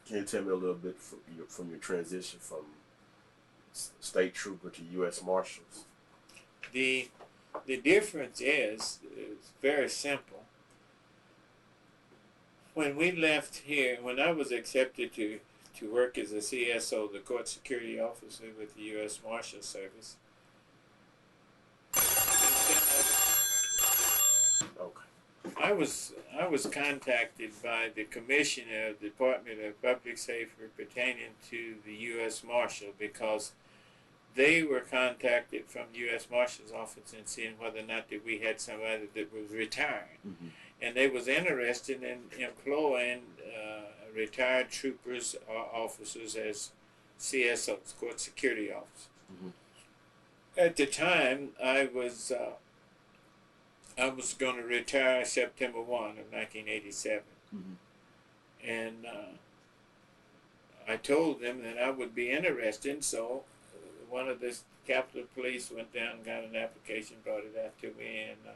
Can you tell me a little bit from your transition from state trooper to U.S. Marshals? The difference is very simple. When we left here, when I was accepted to work as a CSO, the Court Security Officer with the U.S. Marshal Service, Okay. I was contacted by the Commissioner of the Department of Public Safety pertaining to the U.S. Marshal, because they were contacted from the U.S. Marshal's office and seeing whether or not that we had somebody that was retired. Mm-hmm. And they was interested in employing retired troopers or officers as CSOs, Court Security Officers. Mm-hmm. At the time, I was going to retire September 1 of 1987. Mm-hmm. And I told them that I would be interested, so one of the Capitol Police went down and got an application, brought it out to me, and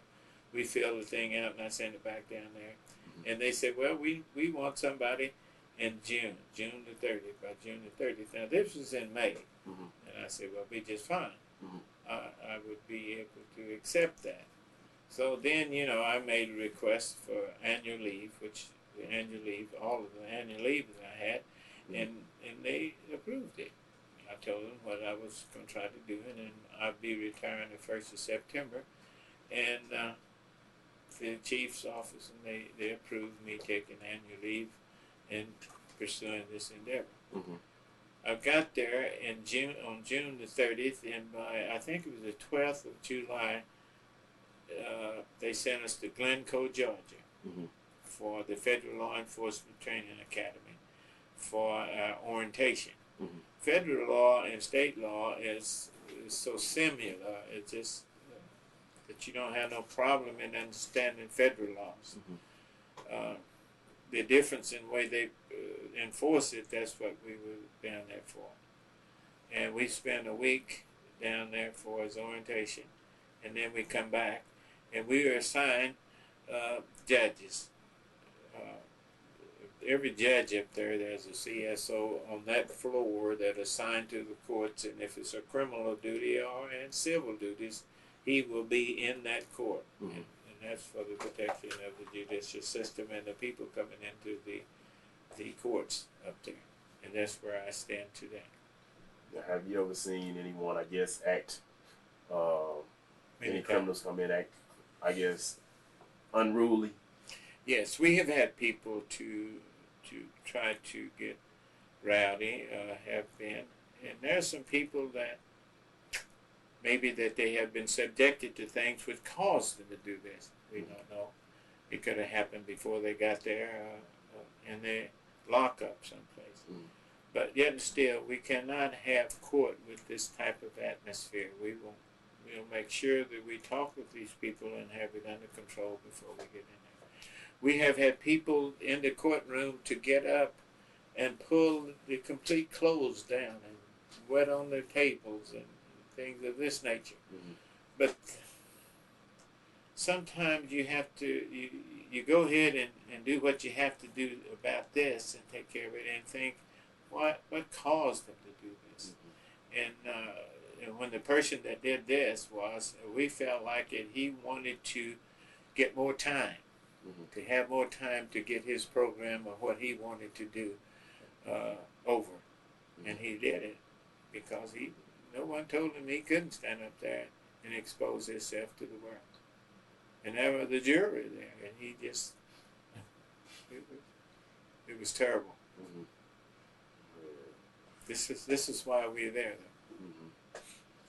we filled the thing out, and I sent it back down there. Mm-hmm. And they said, well, we want somebody in June the 30th, by June the 30th. Now, this was in May. Mm-hmm. And I said, well, be just fine. Mm-hmm. I would be able to accept that. So then, you know, I made a request for annual leave, all of the annual leave that I had, Mm-hmm. and they approved it. I told them what I was going to try to do, and then I'd be retiring the 1st of September. And the chief's office, and they approved me taking annual leave and pursuing this endeavor. Mm-hmm. I got there on June the 30th, and by, I think it was the 12th of July, they sent us to Glencoe, Georgia, Mm-hmm. for the Federal Law Enforcement Training Academy for orientation. Mm-hmm. Federal law and state law is so similar. It's just that you don't have no problem in understanding federal laws. Mm-hmm. The difference in the way they enforce it, that's what we were down there for. And we spent a week down there for his orientation, and then we come back, and we were assigned judges. Every judge up there, there's a CSO on that floor that assigned to the courts, and if it's a criminal duty or in civil duties, he will be in that court. Mm-hmm. And that's for the protection of the judicial system and the people coming into the courts up there. And that's where I stand today. Now, have you ever seen anyone, I guess, act, any criminals come in, act, I guess, unruly? Yes, we have had people to try to get rowdy, have been. And there are some people that maybe that they have been subjected to things which caused them to do this. We don't know. It could have happened before they got there in their lockup someplace. Mm. But yet and still, we cannot have court with this type of atmosphere. We'll make sure that we talk with these people and have it under control before we get in there. We have had people in the courtroom to get up and pull the complete clothes down and wet on their tables and things of this nature. Mm-hmm. But sometimes you have to, you go ahead and do what you have to do about this and take care of it and think, what caused them to do this? Mm-hmm. And when the person that did this we felt like he wanted to get more time. Mm-hmm. To have more time to get his program or what he wanted to do over. Mm-hmm. And he did it because no one told him he couldn't stand up there and expose himself to the world. And there was the jury there, and he just, it was terrible. Mm-hmm. This is why we're there, though.